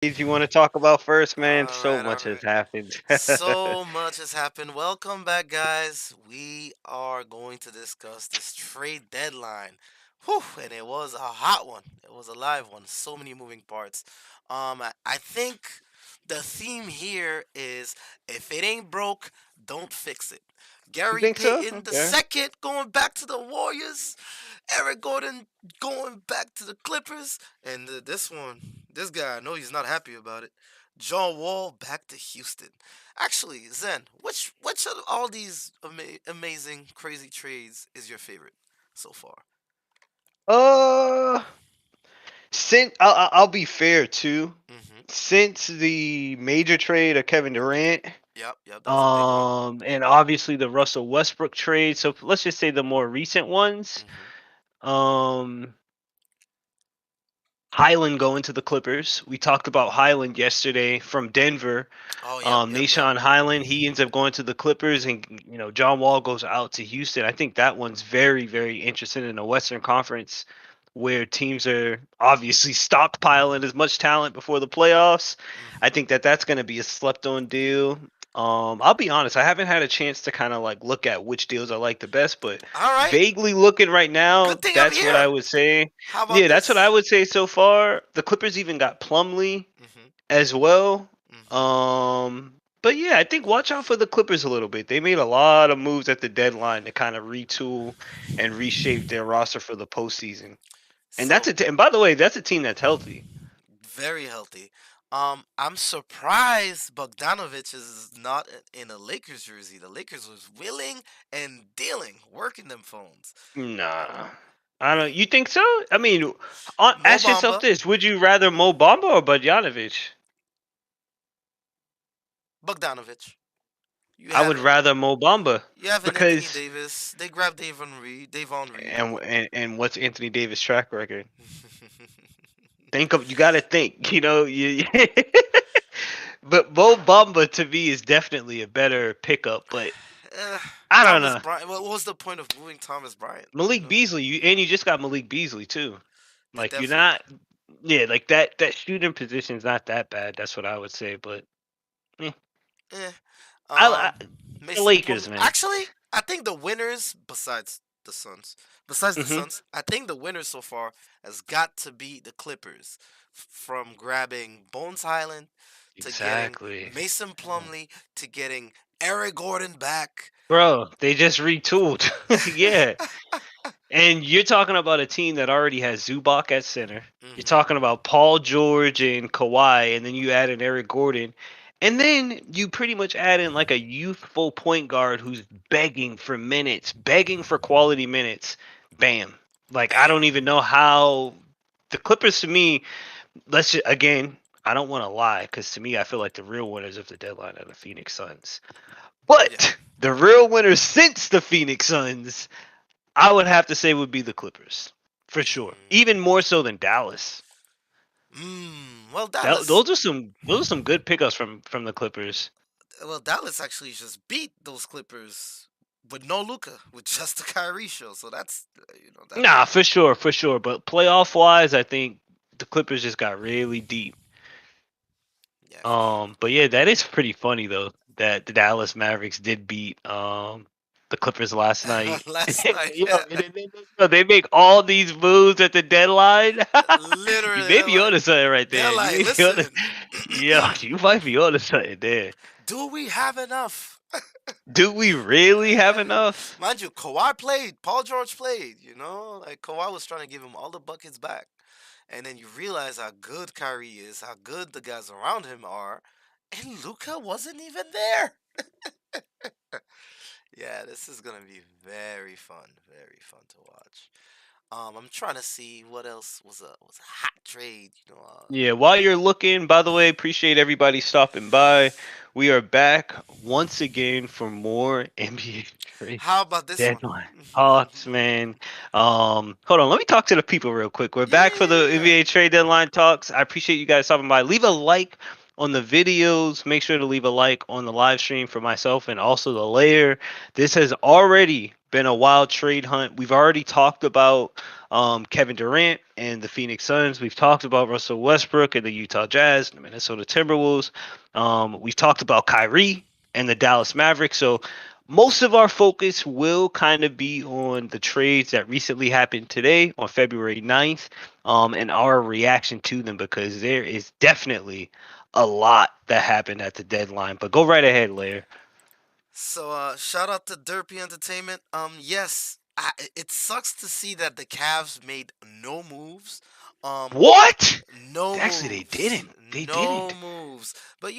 You want to talk about first, man? All So right, all much has right. happened. So much has happened. Welcome back, guys. We are going to discuss this trade deadline. Whew, and it was a hot one. It was a live one. So many moving parts. I think the theme here is if it ain't broke, don't fix it. You Gary think so? Payton the Okay. second going back to the Warriors, Eric Gordon going back to the Clippers, and this guy, I know he's not happy about it. John Wall back to Houston. Actually, Zen, which of all these amazing, crazy trades is your favorite so far? Uh, since I'll be fair too. Mm-hmm. Since the major trade of Kevin Durant, Yep, that was a big one. and obviously the Russell Westbrook trade. So let's just say the more recent ones. Mm-hmm. Um, Highland going to the Clippers. We talked about Highland yesterday from Denver. Oh, yep. Nashawn Highland, he ends up going to the Clippers, and John Wall goes out to Houston. I think that one's very, very interesting in the Western Conference, where teams are obviously stockpiling as much talent before the playoffs. I Mm-hmm. think that that's going to be a slept-on deal. I'll be honest, I haven't had a chance to kind of like look at which deals I like the best, but All right. vaguely looking right now, Good thing I'm that's what I here. would say. How about Yeah, that's what I this? would say so far. The Clippers even got Plumlee Mm-hmm. as well. Mm-hmm. But yeah, I think watch out for the Clippers a little bit. They made a lot of moves at the deadline to kind of retool and reshape their roster for the postseason. And So and by the way, that's a team that's healthy. very healthy. I'm surprised Bogdanovich is not in a Lakers jersey. The Lakers was willing and dealing, working them phones. Nah. I don't. You think so? I mean, Mo ask yourself Bamba, this: would you rather Mo Bamba or Bogdanovich? Bogdanovich. You I have would it. rather Mo Bamba You have an Anthony because Davis. They grabbed Davon Reed. and what's Anthony Davis' track record? Think of you got to think. You. But Mo Bamba to me is definitely a better pickup. But Eh, I don't Thomas know. Bryant. What was the point of moving Thomas Bryant? Malik Beasley, you just got Malik Beasley too. They Like you're definitely. not, yeah, like that shooting position's not that bad. That's what I would say. But eh, Eh. I the Mason Lakers, Plumlee. man. Actually, I think the winners, besides the Hmm. Suns, I think the winners so far has got to be the Clippers, from grabbing Bones Highland to getting Exactly. Mason Plumlee to getting Eric Gordon back. Bro, they just retooled. Yeah. And you're talking about a team that already has Zubac at center. You're Hmm. talking about Paul George and Kawhi, and then you add in Eric Gordon. And then you pretty much add in like a youthful point guard who's begging for minutes, begging for quality minutes. Bam. Like I Bam. don't even know how the Clippers to me, again, I don't want to lie because to me I feel like the real winners of the deadline are the Phoenix Suns. Yeah. But the real winners since the Phoenix Suns I would have to say would be the Clippers for sure, even more so than Dallas. Well, Dallas. Those are some good pickups from the Clippers. Well, Dallas actually just beat those Clippers with no Luca, with just the Kyrie show. So that's that. Nah, for sure, for sure. But playoff wise, I think the Clippers just got really deep. Yeah. But yeah, that is pretty funny though that the Dallas Mavericks did beat the Clippers last night. Last night, Yo, yeah. they make all these moves at the deadline. You Literally, may be onto something right they're there. You like, may be on. listen, Yo, you might be onto something there. do we have enough? Do we really have enough? Mind you, Kawhi played, Paul George played. Like Kawhi was trying to give him all the buckets back, and then you realize how good Kyrie is, how good the guys around him are, and Luca wasn't even there. Yeah, this is gonna be very fun to watch. I'm trying to see what else was a hot trade. Yeah, while you're looking, by the way, appreciate everybody stopping by. We are back once again for more NBA trade How about this one? deadline talks, man. Hold on, let me talk to the people real quick. We're back for the Yeah. NBA trade deadline talks. I appreciate you guys stopping by. Leave a like on the videos. Make sure to leave a like on the live stream for myself and also the layer. This has already been a wild trade hunt. We've already talked about Kevin Durant and the Phoenix Suns. We've talked about Russell Westbrook and the Utah Jazz, the Minnesota Timberwolves. We've talked about Kyrie and the Dallas Mavericks. So most of our focus will kind of be on the trades that recently happened today on February 9th, and our reaction to them, because there is definitely a lot that happened at the deadline. But go right ahead, Lair. So, shout out to Derpy Entertainment. Yes, it sucks to see that the Cavs made no moves. Um, What? no Actually, they moves, didn't. They no didn't. moves. But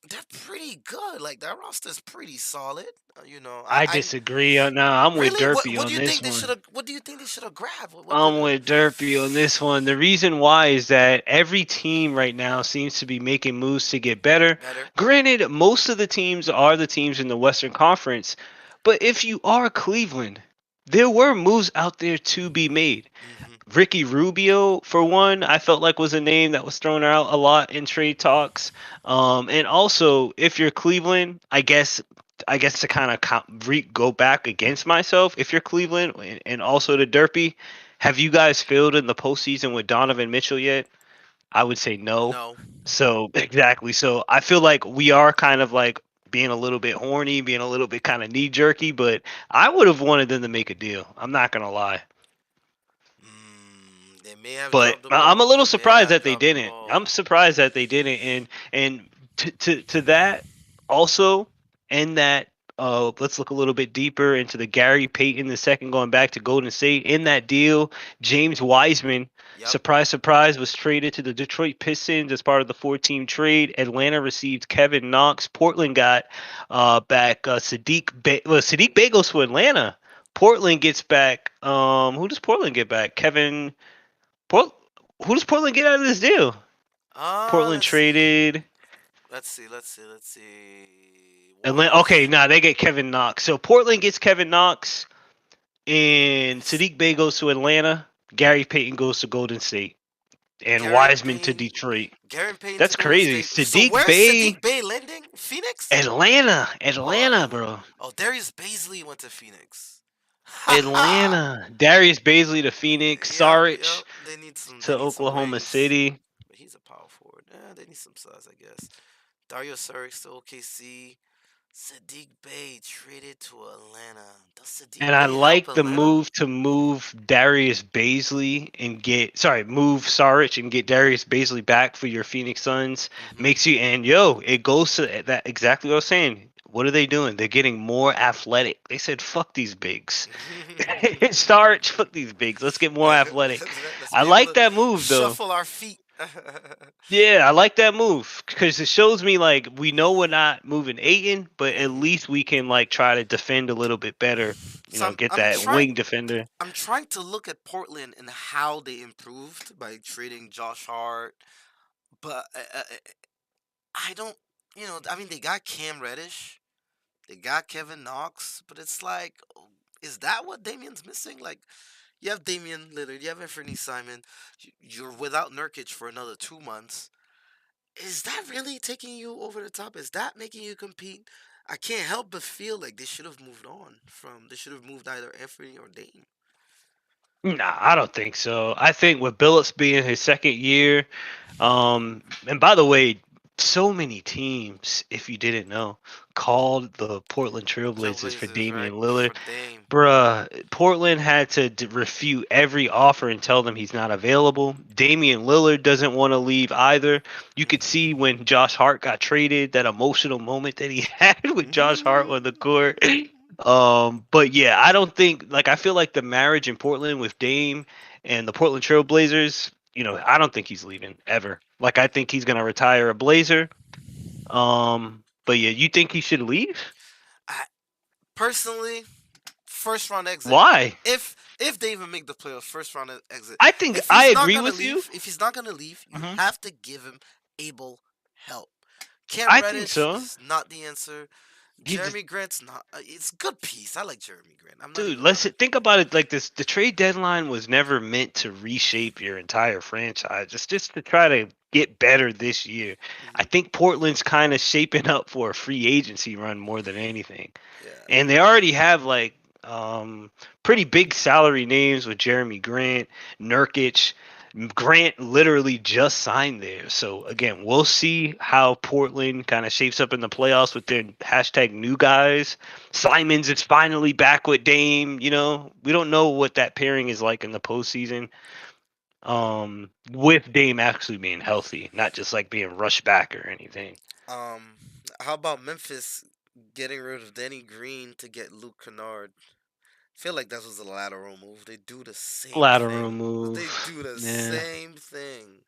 they're pretty good. Like their roster's pretty solid. I I disagree. No, I'm with really. Derpy What do on you think this they should one. have? What do you think they should have grabbed? What I'm did? with Derpy on this one. The reason why is that every team right now seems to be making moves to get better. Better. Granted, most of the teams are the teams in the Western Conference, but if you are Cleveland, there were moves out there to be made. Mm-hmm. Ricky Rubio, for one, I felt like was a name that was thrown out a lot in trade talks. And also, if you're Cleveland, I guess to kind of go back against myself, if you're Cleveland, and also to Derpy, have you guys failed in the postseason with Donovan Mitchell yet? I would say no. No. So exactly. So I feel like we are kind of like being a little bit horny, being a little bit kind of knee jerky, but I would have wanted them to make a deal. I'm not gonna lie. They may have But dropped the I'm a ball. little They may surprised have that they dropped the didn't. ball. I'm surprised that they didn't, and to that also, and that let's look a little bit deeper into the Gary Payton the second going back to Golden State. In that deal, James Wiseman, Yep. surprise surprise, was traded to the Detroit Pistons as part of the four-team trade. Atlanta received Kevin Knox. Portland got back Sadiq Bey goes to Atlanta. Portland gets back who does Portland get back? Port- who does Portland get out of this deal? Portland Let's see. traded Let's see. Atlanta. Warriors. Okay, they get Kevin Knox. So Portland gets Kevin Knox, and Sadiq Bey goes to Atlanta. Gary Payton goes to Golden State, and Gary Wiseman to Payne. Detroit. Gary Payne to That's Golden crazy. State. So Sadiq where's Bey, Sadiq Bey landing? Phoenix? Atlanta, Oh, bro. Darius Baisley went to Phoenix. Ha ha. Atlanta. Darius Baisley to Phoenix. Yep, yep. Sarich They need some. to They need some Oklahoma wings. City. But he's a power forward. They need some size, I guess. Dario Saric to OKC. Sadiq Bey traded to Atlanta. Does Sadiq And I Bey help like the Atlanta? move to move Darius Baisley and move Saric and get Darius Baisley back for your Phoenix Suns. Mm-hmm. Makes you, and yo, it goes to that exactly what I was saying. What are they doing? They're getting more athletic. They said, fuck these bigs. Saric, fuck these bigs. Let's get more athletic. Let's I be able like to that move, though. shuffle our feet. Yeah, I like that move because it shows me like we know we're not moving Aiton, but at Mhm. least we can like try to defend a little bit better. So Get that wing defender. I'm trying to look at Portland and how they improved by trading Josh Hart, but I don't. I mean, they got Cam Reddish, they got Kevin Knox, but it's like, is that what Damian's missing? Like, you have Damian Lillard, you have Anthony Simon, you're without Nurkic for another 2 months. Is that really taking you over the top? Is that making you compete? I can't help but feel like they should have moved on from. They should have moved either Anthony or Dame. Nah, I don't think so. I think with Billups being his second year, and by the way, so many teams, if you didn't know, called the Portland Trailblazers for Trailblazers, right? Damian Lillard. For Dame. Bruh, Portland had to refute every offer and tell them he's not available. Damian Lillard doesn't want to leave either. You could see when Josh Hart got traded, that emotional moment that he had with Josh Hart on the court. But yeah, I don't think I feel like the marriage in Portland with Dame and the Portland Trailblazers, I don't think he's leaving ever. Like I think he's gonna retire a Blazer. But yeah, you think he should leave? I, Personally, first round exit. Why? If they even make the playoffs, first round exit. I think If I he's not agree gonna with you. leave, if he's not gonna leave, you Mhm. have to give him able help. Cam I think Reddish so. is not the answer. He's Jeremy Grant's not. It's a good piece. I like Jeremy Grant. I'm not Dude, even let's gonna. think about it like this. The trade deadline was never meant to reshape your entire franchise. It's just to try to get better this year. I Mhm. think Portland's kind of shaping up for a free agency run more than anything. Yeah. And they already have Pretty big salary names with Jeremy Grant, Nurkic. Grant literally just signed there. So again, we'll see how Portland kind of shapes up in the playoffs with their hashtag new guys. Simons is finally back with Dame. We don't know what that pairing is like in the postseason. With Dame actually being healthy, not just like being rushed back or anything. Um, how about Memphis getting rid of Danny Green to get Luke Kennard? Feel like that was a lateral move. They do the same Lateral thing. They move. do the Yeah. same thing.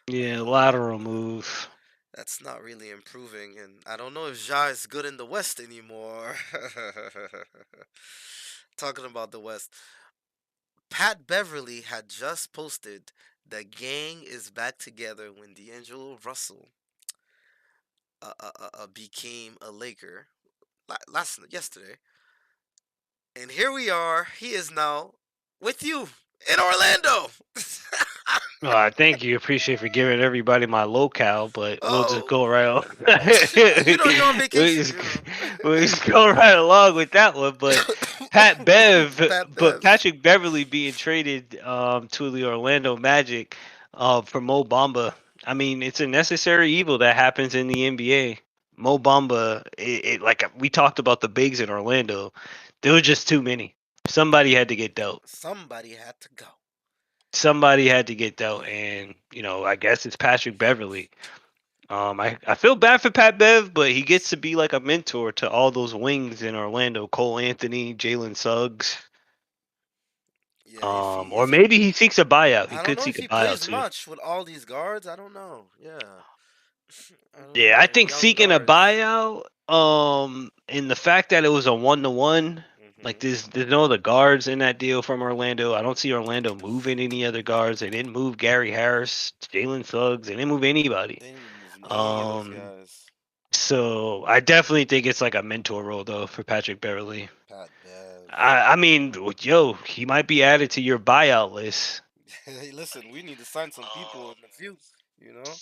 Yeah, Um, lateral move. that's not really improving, and I don't know if Ja is good in the West anymore. Talking about the West, Pat Beverly had just posted the gang is back together when D'Angelo Russell became a Laker yesterday, and here we are. He is now with you in Orlando. Thank you. Appreciate for giving everybody my locale, but we'll just Oh, go right on. you're on we'll vacation, just, we'll just go right along with that one. But Pat Bev, Pat but Bev. Patrick Beverly being traded to the Orlando Magic for Mo Bamba. I mean, it's a necessary evil that happens in the NBA. Mo Bamba, like we talked about the bigs in Orlando, there were just too many. Somebody had to get dealt. Somebody had to go. Somebody had to get dealt, and I guess it's Patrick Beverly. I feel bad for Pat Bev, but he gets to be like a mentor to all those wings in Orlando: Cole Anthony, Jalen Suggs. Yeah, if he Or if he maybe he seeks a buyout. He I don't could know seek if a he buyout plays too. much with all these guards. I don't know. Yeah. I don't Yeah, I know. think Young seeking a guards. buyout, and the fact that it was a 1-to-1, like Mhm. there's no other guards in that deal from Orlando. I don't see Orlando moving any other guards. They didn't move Gary Harris, Jalen Suggs. They didn't move anybody. They didn't move any of those Um, guys. so I definitely think it's like a mentor role though for Patrick Beverly. Pat Bev. I mean, yo, he might be added to your buyout list. Hey, listen, we need to sign some people in the few. You know,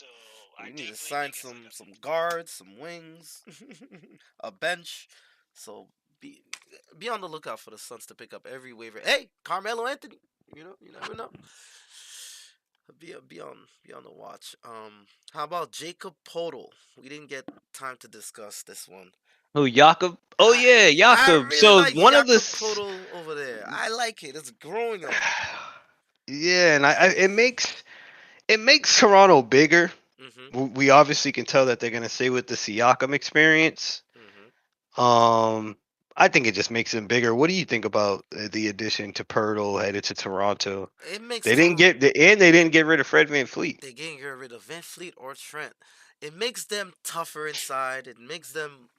we need to sign some guards, some wings, a bench. So be be on the lookout for the Suns to pick up every waiver. Hey, Carmelo Anthony. You never know. Be on the watch. How about Jacob Podol? We didn't get time to discuss this one. Oh, Jakob. Oh I yeah, I Jakob. really So like one of the Jakob Podol over there. I like it. It's growing on me. yeah, and it makes Toronto bigger. Mhm. We obviously can tell that they're gonna stay with the Siakam experience. Mhm. Um, I think it just makes them bigger. What do you think about the addition to Pirtle headed to Toronto? It makes They didn't Toronto. they didn't get rid of Fred Van Fleet. They're getting rid of Van Fleet or Trent. It makes them tougher inside. It makes them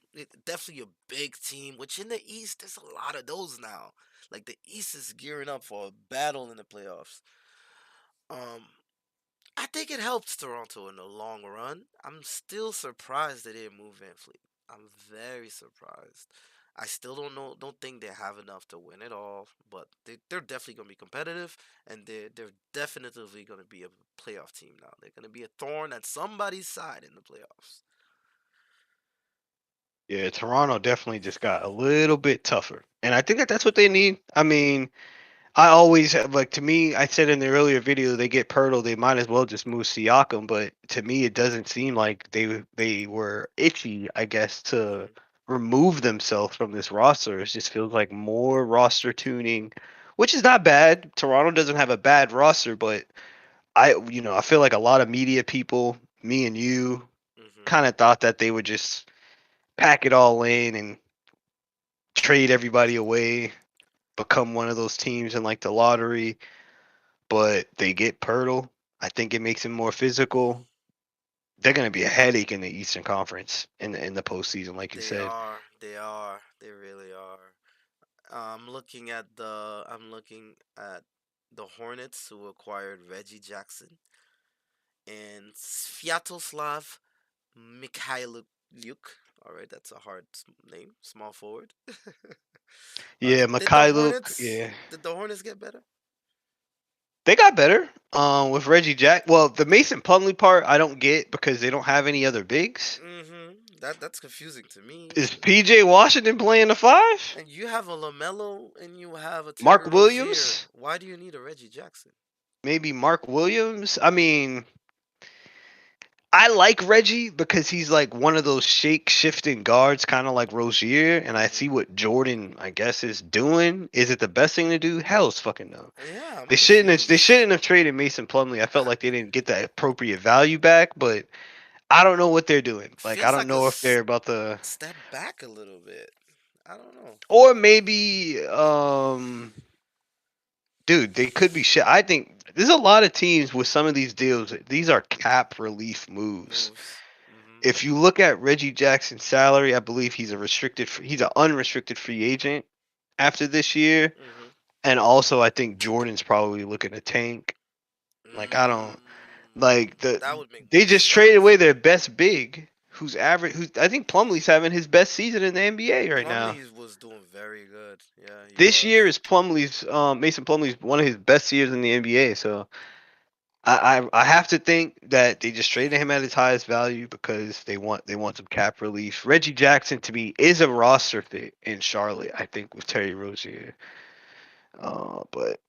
definitely a big team. Which in the East, there's a lot of those now. Like the East is gearing up for a battle in the playoffs. Um, I think it helps Toronto in the long run. I'm still surprised they didn't move Van Fleet. I'm very surprised. I still don't think they have enough to win it all, but they're definitely gonna be competitive, and they're definitely gonna be a playoff team now. They're gonna be a thorn at somebody's side in the playoffs. Yeah, Toronto definitely just got a little bit tougher, and I think that that's what they need. I mean, I always have like to me. I said in the earlier video, they get Pirtle, they might as well just move Siakam. But to me, it doesn't seem like they were itchy, I guess, to Hmm. remove themselves from this roster. It just feels like more roster tuning, which is not bad. Toronto doesn't have a bad roster, but I feel like a lot of media people, me and you, Hmm. kind of thought that they would just pack it all in and trade everybody away, become one of those teams in like the lottery, but they get Pirtle. I think it makes them more physical. They're going to be a headache in the Eastern Conference in the postseason, like you They said. are. They are. They really are. I'm looking at the Hornets who acquired Reggie Jackson and Sviatoslav Mikhailiuk. All right, that's a hard name. Small forward. Yeah, Did the Mikhailuk. Hornets? Yeah, Did the Hornets get better? they got better. With Reggie Jack. Well, the Mason Plumlee part I don't get because they don't have any other bigs. Mm-hmm. That's confusing to me. Is PJ Washington playing the five? And you have a LaMelo and you have a Mark Terry Rozier. Williams? Why do you need a Reggie Jackson? Maybe Mark Williams? I mean, I like Reggie because he's like one of those shake shifting guards, kind of like Rozier, and I see what Jordan, I guess, is doing. Is it the best thing to do? Hell's fucking no. Yeah, I'm They shouldn't have. They confused. shouldn't have traded Mason Plumlee. I felt like they didn't get the appropriate value back, but I don't know what they're doing. Like I Feels don't like a know if they're about to, step back a little bit. I don't know. or maybe, dude, they could be shit. I think there's a lot of teams with some of these deals. These are cap relief moves. Moves. Hmm. If you look at Reggie Jackson's salary, I believe he's an unrestricted free agent after this year. Hmm. And also I think Jordan's probably looking to tank. Like I don't like That would make they more just traded sense. away their best big who's I think Plumlee's having his best season in the NBA right now. Plumlee was doing very good. Yeah, he This was. year is Plumlee's Mason Plumlee's one of his best years in the NBA, so I have to think that they just traded him at his highest value because they want some cap relief. Reggie Jackson to me is a roster fit in Charlotte, I think, with Terry Rozier. But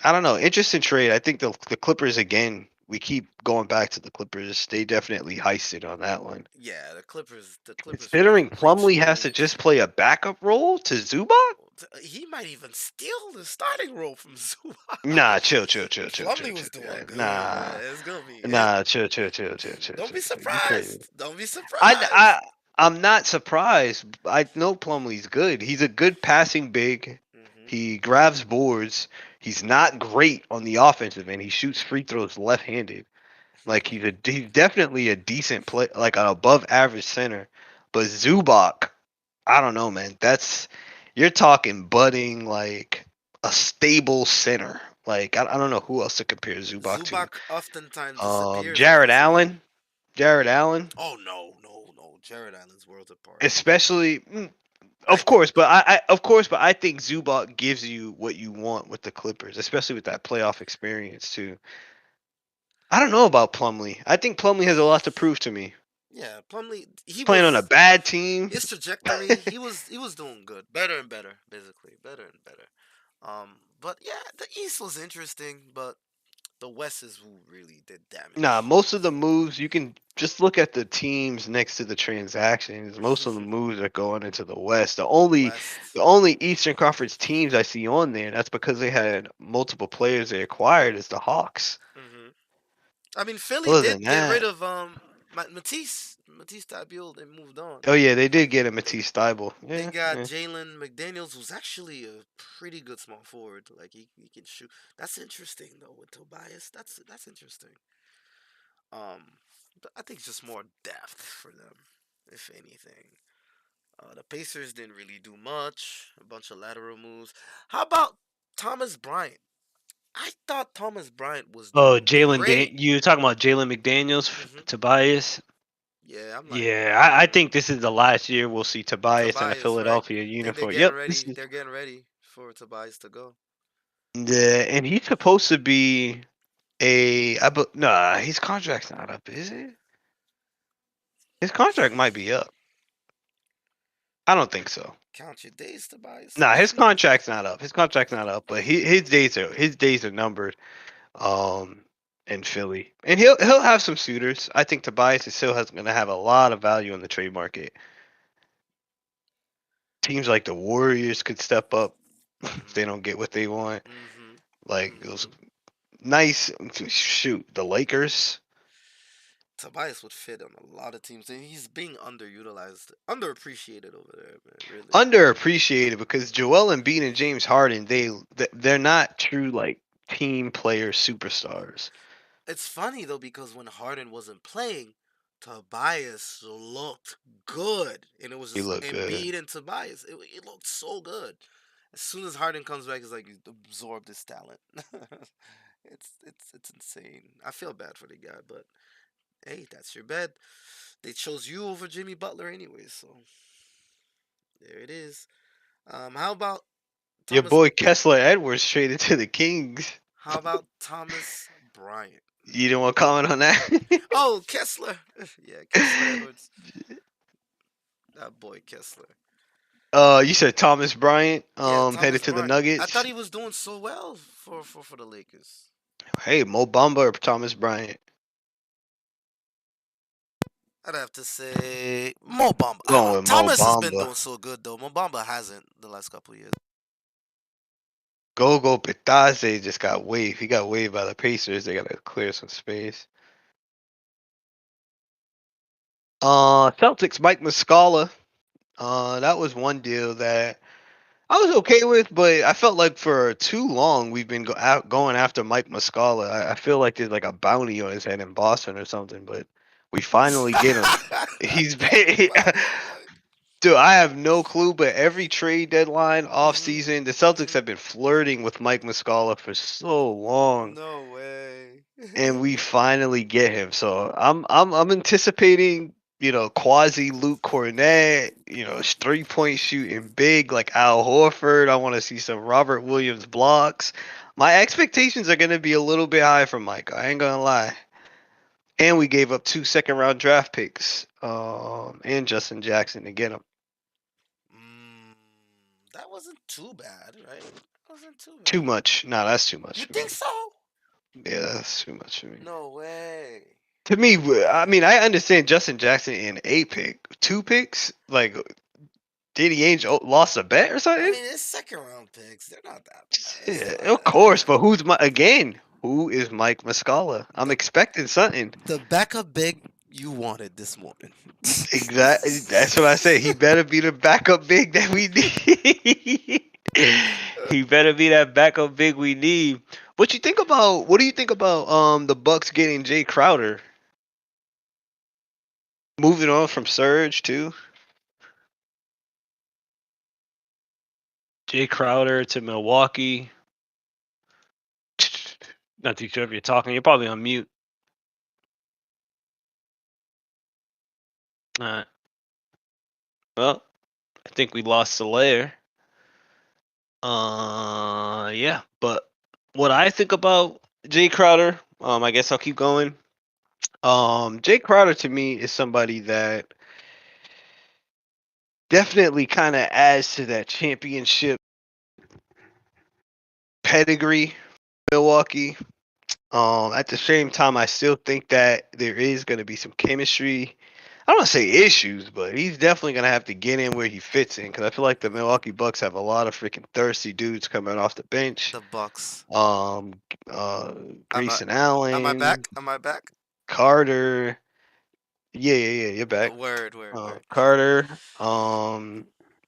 I don't know. Interesting trade. I think the Clippers again. We keep going back to the Clippers. They definitely heisted on that one. Yeah, the Clippers. The Clippers made a Considering great Plumlee has to trade. just play a backup role to Zubac. He might even steal the starting role from Zubac. Nah, chill, Plumlee was doing good, Nah, man. It's gonna be. nah, chill. Don't be You crazy. surprised. Don't be I, surprised. I, I'm not surprised. I know Plumlee's good. He's a good passing big. Hmm. He grabs boards. He's not great on the offensive end. He shoots free throws left-handed. Like he's definitely a decent play, like an above average center. But Zubac, I don't know, man. You're talking budding like a stable center. Like I don't know who else to compare Zubac to. Zubac oftentimes disappears Jared offensively. Allen. Jared Allen. Oh no, no, no! Jared Allen's worlds apart. Especially I of course, but I think Zubac gives you what you want with the Clippers, especially with that playoff experience too. I don't know about Plumlee. I think Plumlee has a lot to prove to me. Yeah, Plumlee. He He's playing on a was bad team. his trajectory. He was doing good, better and better, basically, better and better. But yeah, the East was interesting, but the West is who really did Nah, damage. most of the moves you can just look at the teams next to the transactions. Most of the moves are going into the West. The only West. the only Eastern Conference teams I see on there, that's because they had multiple players they acquired, is the Hawks. Hmm. I mean, Philly Other than did get rid that, of Matisse Thybulle. They moved on. oh yeah, they did get a They Matisse Thybulle. they Yeah, got yeah. Jalen McDaniels, who's actually a pretty good small forward. Like he can shoot. That's interesting though with Tobias. That's interesting. Um, but I think it's just more depth for them, if anything. The Pacers didn't really do much. A bunch of lateral moves. How about Thomas Bryant? I thought Thomas Bryant was Oh, doing great. You talking about Jalen McDaniels, Hmm. Tobias? Yeah, I'm like Yeah, I think this is the last year we'll see Tobias in a Tobias, right? Philadelphia I think they're uniform. getting Yep, this ready. is They're getting ready for Tobias to go. and he's supposed to be nah, his contract's not up, is it? His contract might be up. I don't think so. Count your days, Tobias. Nah, his contract's not up. His contract's not up, but his days are numbered. Um, in Philly, and he'll have some suitors. I think Tobias is still has going to have a lot of value in the trade market. Teams like the Warriors could step up if they Hmm. don't get what they want. Hmm. Like those Hmm. nice shoot the Lakers. Tobias would fit on a lot of teams, and he's being underutilized, underappreciated over there, man. Really. Underappreciated because Joel Embiid and James Harden they're not true like team player superstars. It's funny though because when Harden wasn't playing, Tobias looked good, and it was He just look good. Embiid and Tobias. It looked so good. As soon as Harden comes back, it's like he's absorbed his talent. It's insane. I feel bad for the guy, but hey, that's your bed. They chose you over Jimmy Butler anyway, so there it is. How about Your Thomas? boy Kessler Edwards traded to the Kings. How about Thomas Bryant? You don't want to comment on that? Oh, Kessler. Yeah, Kessler Edwards. That boy Kessler. You said Thomas Bryant, Yeah, headed Thomas to the Bryant. I thought Nuggets. he was doing so well for the Lakers. Hey, Mo Bamba or Thomas Bryant? I'd have to say Mo Bamba. Going with Mo Thomas has been Bamba. doing so good though. Mo Bamba hasn't the last couple of years. Gogo Pitaze just got waived. He got waived by the Pacers. They gotta clear some space. Celtics, Mike Muscala. That was one deal that I was okay with, but I felt like for too long we've been going after Mike Muscala. I feel like there's like a bounty on his head in Boston or something, but we finally get him. He's been, dude, I have no clue, but every trade deadline, off season, the Celtics have been flirting with Mike Muscala for so long, No way. and we finally get him. So I'm anticipating, quasi Luke Cornett, 3-point shooting big like Al Horford. I want to see some Robert Williams blocks. My expectations are gonna be a little bit high from Mike. I ain't gonna lie. And we gave up 2 second-round draft picks, and Justin Jackson to get him. Mm, that wasn't too bad, right? Wasn't too Too bad. much. No, that's too You much for think me. so? Yeah, that's too much for me. No way. To me, No I way. mean, I understand Justin Jackson in a pick, 2 picks. Like, Danny Ainge lost a bet or I something? mean, it's second round picks. They're not that bad. It's Yeah, not of that course. But bad. who's my again? Who is Mike Muscala? I'm The expecting something. the backup big you wanted this morning. Exactly. That's what I say. He better be the backup big that we need. He better be that backup big we need. What you think about? What do you think about the Bucks getting Jay Crowder? Moving on from Surge too. Jay Crowder to Milwaukee. Not too sure if you're talking. You're probably on mute. Well, I think we lost the layer. Yeah. But what I think about Jay Crowder, I guess I'll keep going. Jay Crowder to me is somebody that definitely kind of adds to that championship pedigree, Milwaukee. At the same time, I still think that there is going to be some chemistry. I don't want to say issues, but he's definitely going to have to get in where he fits in because I feel like the Milwaukee Bucks have a lot of freaking thirsty dudes coming off the bench. The Bucks. Um, Am I Grayson am I Allen, back? Am I back? Carter. Yeah, yeah, yeah. You're back. Word. Carter.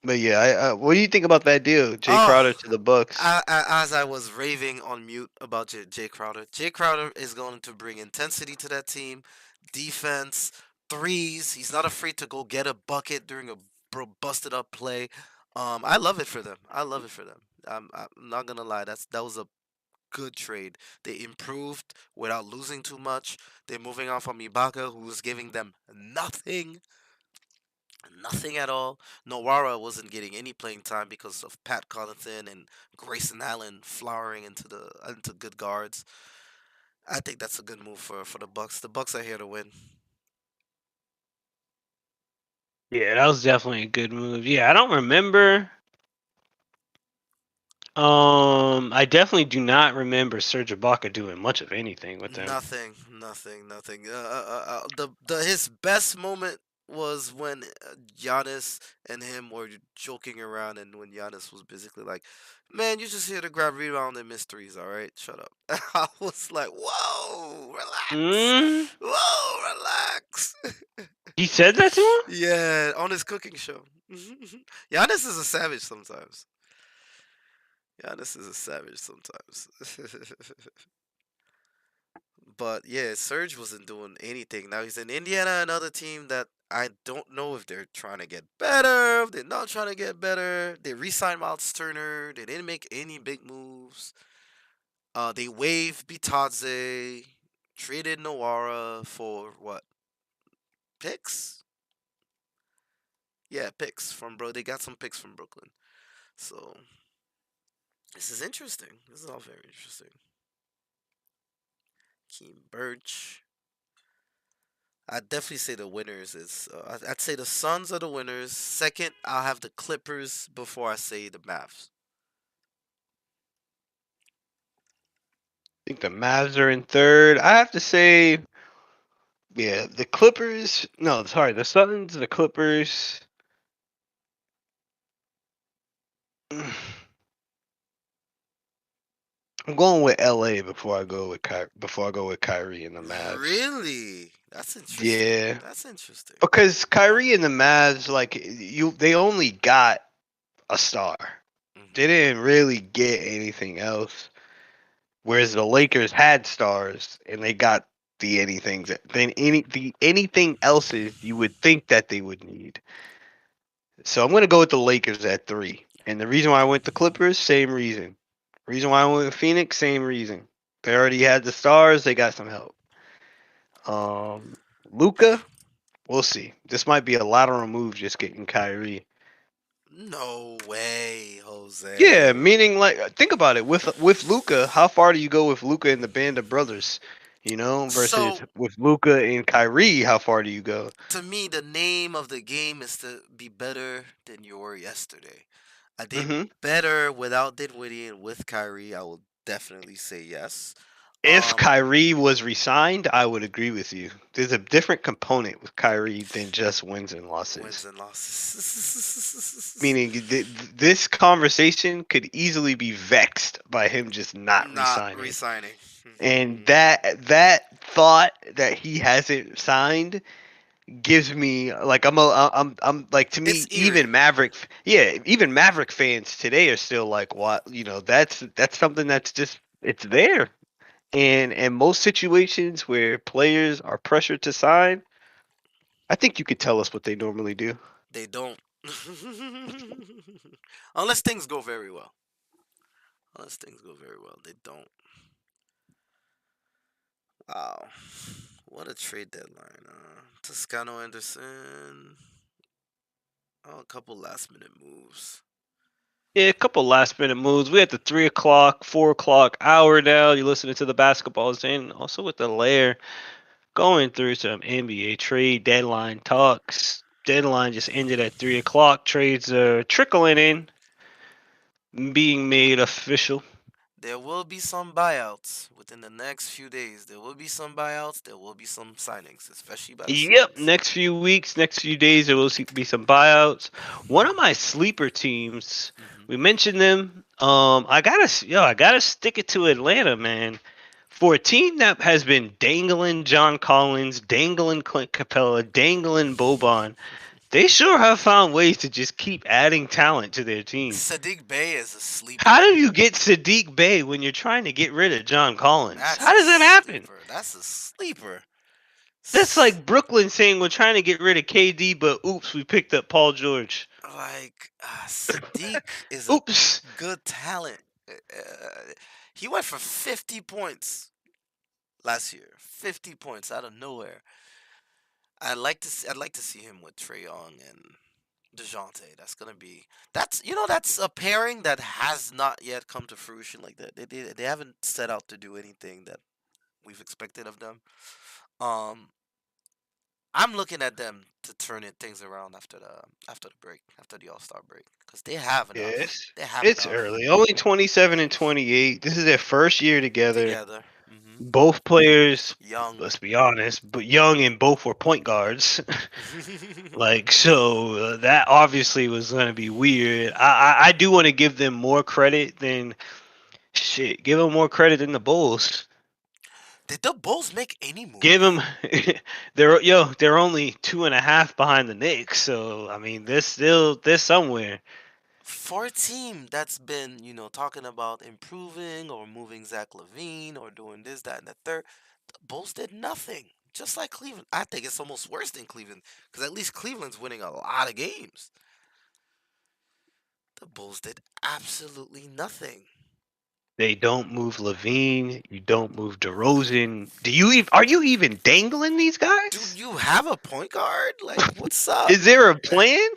But yeah, what do you think about that deal, Jay Oh, Crowder to the Bucks? as I was raving on mute about Jay Crowder, Jay Crowder is going to bring intensity to that team, defense, threes. He's not afraid to go get a bucket during a busted up play. I love it for them. I love it for them. I'm not gonna lie. That was a good trade. They improved without losing too much. They're moving on from Ibaka, who's giving them nothing. Nothing at all. Nowara wasn't getting any playing time because of Pat Connaughton and Grayson Allen flowering into good guards. I think that's a good move for the Bucks. The Bucks are here to win. Yeah, that was definitely a good move. Yeah, I don't remember. I definitely do not remember Serge Ibaka doing much of anything with them. Nothing. The his best moment was when Giannis and him were joking around, and when Giannis was basically like, "Man, you're just here to grab rebound and mysteries, all right? Shut up." I was like, "Whoa, relax, Mm, whoa, relax." he said that to him? Yeah, on his cooking show. Giannis is a savage sometimes. Giannis is a savage sometimes. But yeah, Serge wasn't doing anything. Now he's in Indiana, another team that I don't know if they're trying to get better, if they're not trying to get better. They re-signed Miles Turner. They didn't make any big moves. They waived Bitadze, traded Noara for what? Picks? Yeah, picks from bro. They got some picks from Brooklyn. So this is interesting. This is all very interesting. Keem Birch. I'd definitely say the winners is. I'd say the Suns are the winners. Second, I'll have the Clippers before I say the Mavs. I think the Mavs are in third. I have to say, yeah, the Clippers. No, sorry, the Suns, the Clippers. I'm going with LA before I go with Kyrie and the Mavs. Really? That's interesting. Yeah, That's interesting. because Kyrie and the Mavs, like they only got a star. They Hmm. didn't really get anything else. Whereas the Lakers had stars and they got the anything else's you would think that they would need. So I'm gonna go with the Lakers at 3. And the reason why I went the Clippers, same reason. Reason why I went with Phoenix, same reason. They already had the stars, they got some help. Luca, we'll see. This might be a lateral move just getting Kyrie. No way, Yeah, Jose. meaning like think about it. With Luca, how far do you go with Luca and the band of brothers? You know, versus So, with Luca and Kyrie, how far do you go? to me, the name of the game is to be better than you were yesterday. I did Hmm. better without Dinwiddie and with Kyrie. I will definitely say yes. If Um, Kyrie was resigned, I would agree with you. There's a different component with Kyrie than just wins and Wins losses. and losses. Meaning, this conversation could easily be vexed by him just not Not resigning. resigning. And that thought that he hasn't signed gives me like I'm like to It's me eerie. even Maverick fans today are still like what that's something that's just it's there. And in most situations where players are pressured to sign, I think you could tell us what they normally do. They don't. Unless things go very well. Unless things go very well, they don't. Wow. What a trade deadline. Toscano Anderson. Oh, a couple last minute moves. Yeah, a couple last minute moves. We at the 3 o'clock, 4 o'clock hour now. You're listening to the basketball and also with the lair going through some NBA trade deadline talks. Deadline just ended at 3 o'clock. Trades are trickling in, being made official. There will be some buyouts within the next few days. There will be some buyouts. There will be some signings, especially by the Yep, Suns. next few weeks, next few days, there will be some buyouts. One of my sleeper teams, Hmm. we mentioned them. I gotta stick it to Atlanta, man. For a team that has been dangling John Collins, dangling Clint Capella, dangling Boban, they sure have found ways to just keep adding talent to their team. Sadiq Bey is a sleeper. How do you get Sadiq Bey when you're trying to get rid of John Collins? That's How a does that happen? sleeper. That's a sleeper. That's S- like Brooklyn saying we're trying to get rid of KD, but oops, we picked up Paul George. Like Sadiq is a Oops. good talent. He went for 50 points last year. 50 points out of nowhere. I'd like to see him with Trey Young and DeJounte. That's a pairing that has not yet come to fruition like that. They haven't set out to do anything that we've expected of them. Um, I'm looking at them to turn things around after the break, after the All Star break, because they have enough. Yes. They have It's enough early. Only 27 and 28. This is their first year together. together. Hmm. Both players, Young. let's be honest, but young and both were point guards. Like so, that obviously was going to be weird. I do want to give them more credit than shit. Give them more credit than the Bulls. Did the Bulls make any Give moves? them they're only 2.5 behind the Knicks. So I mean, they're somewhere. For a team that's been, talking about improving or moving Zach Levine or doing this, that, and the third, the Bulls did nothing. Just like Cleveland. I think it's almost worse than Cleveland because at least Cleveland's winning a lot of games. The Bulls did absolutely nothing. They don't move Levine. You don't move DeRozan. Are you even dangling these Dude, guys? you have a point guard? Like, what's up? Is there a plan?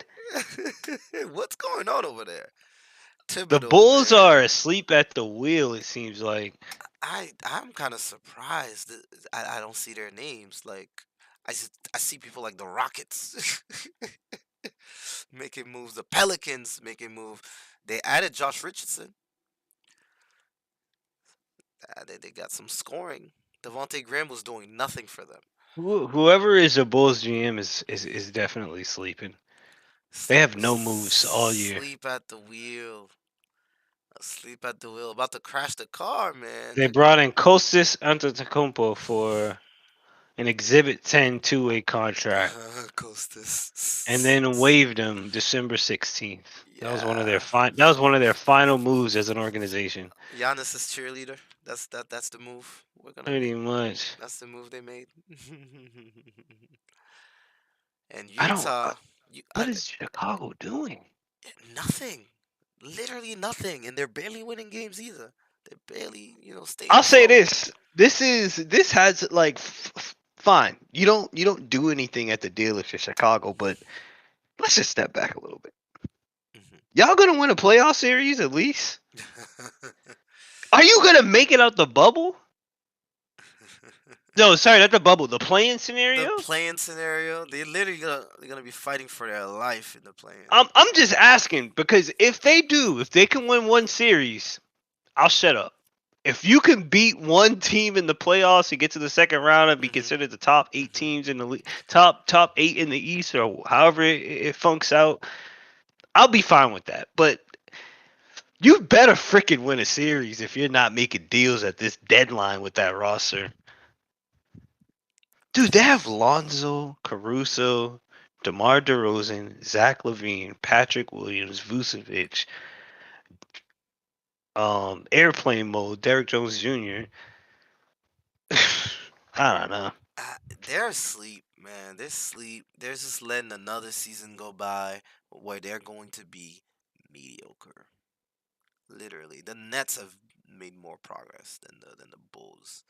What's going on over there? The Thibodeau, Bulls man. are asleep at the wheel. It seems like. I'm kind of surprised that I don't see their names. Like, I see people like the Rockets making moves, the Pelicans making move. They added Josh Richardson. They got some scoring. Devontae Graham was doing nothing for them. Whoever is a Bulls GM is definitely sleeping. They have no moves all year. Sleep at the wheel. Asleep at the wheel. About to crash the car, man. They brought in Kostas Antetokounmpo for an Exhibit 10 two-way contract, and Costas. then waived him December 16th. That was one of their Yeah. that was one of their final moves as an organization. Giannis's cheerleader. That's the move. We're gonna Pretty make. much. That's the move they made. And I don't. Utah, you, What is Chicago doing? nothing. Literally nothing, and they're barely winning games either. They're barely, staying I'll say afloat. this. This has like fine. You don't do anything at the dealership Chicago, but let's just step back a little bit. Y'all gonna win a playoff series at least? Are you gonna make it out the bubble? No, sorry, not the bubble. The play-in scenario. The playing scenario, they're gonna be fighting for their life in the playing. I'm just asking because if they can win one series, I'll shut up. If you can beat one team in the playoffs and get to the second round and be considered the top 8 teams in the league, top 8 in the East, or however it funks out, I'll be fine with that. But you better freaking win a series if you're not making deals at this deadline with that roster. Dude, they have Lonzo, Caruso, DeMar DeRozan, Zach LaVine, Patrick Williams, Vucevic, Airplane Mode, Derrick Jones Jr. I don't know. They're asleep, man. They're asleep. They're just letting another season go by where they're going to be mediocre. Literally, the Nets have made more progress than the Bulls.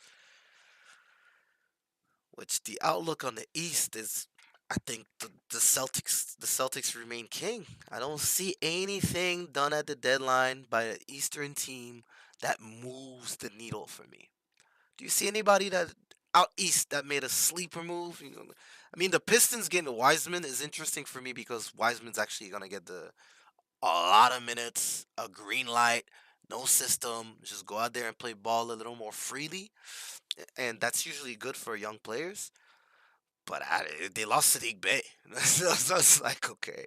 Which the outlook on the East is, I think the Celtics remain king. I don't see anything done at the deadline by an Eastern team that moves the needle for me. Do you see anybody that out east that made a sleeper move? I mean, the Pistons getting Wiseman is interesting for me because Wiseman's actually gonna get a lot of minutes, a green light, no system, just go out there and play ball a little more freely, and that's usually good for young players. But they lost Sadiq Bey, so it's like okay.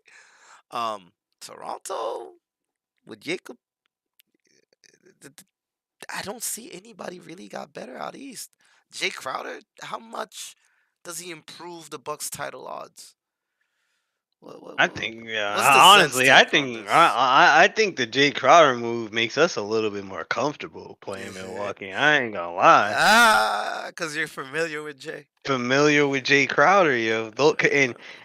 Toronto with Jacob, I don't see anybody really got better out east. Jay Crowder, how much does he improve the Bucks title odds? I think, What's the Zen's honestly, take on this? I think the Jay Crowder move makes us a little bit more comfortable playing Milwaukee. I ain't gonna lie. Because you're familiar with Jay. Familiar with Jay Crowder, yo.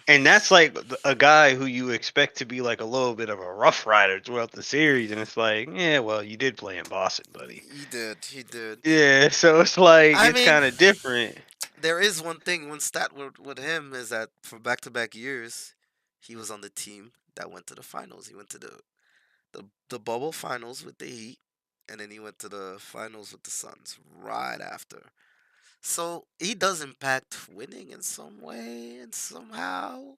And that's like a guy who you expect to be like a little bit of a rough rider throughout the series, and it's like, yeah, well, you did play in Boston, buddy. He did. Yeah, so it's like I it's mean, kind of different. there is one stat with him is that for back-to-back years, he was on the team that went to the finals. He went to the bubble finals with the Heat, and then he went to the finals with the Suns right after. So he does impact winning in some way and somehow.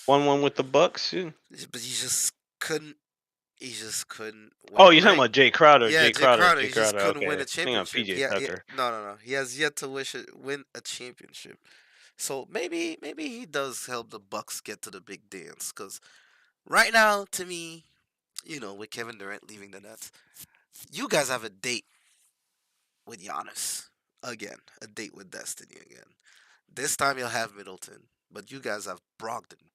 1-1 with the Bucks. Yeah. But he just couldn't. He just couldn't win Oh, a you're talking ring. about Jay Crowder. Yeah, Jay Jay Crowder. Crowder. Jay He just Crowder. couldn't win Okay. a I think I'm championship. PJ Yeah, yeah. Tucker. No, no, no. He has yet to win a championship. So maybe he does help the Bucks get to the big dance. Cause right now, to me, with Kevin Durant leaving the Nets, you guys have a date with Giannis again. A date with Destiny again. This time you'll have Middleton, but you guys have Brogdon,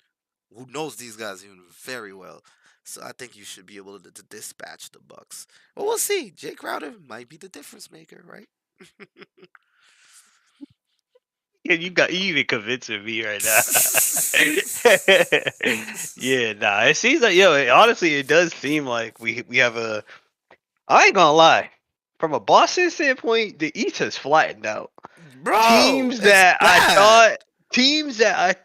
who knows these guys even very well. So I think you should be able to dispatch the Bucks. But we'll see. Jay Crowder might be the difference maker, right? Yeah, you even convincing me right now. Yeah, nah. It seems like honestly, it does seem like we have a. I ain't gonna lie. From a Boston standpoint, the East has flattened out. Bro, Teams it's that I bad.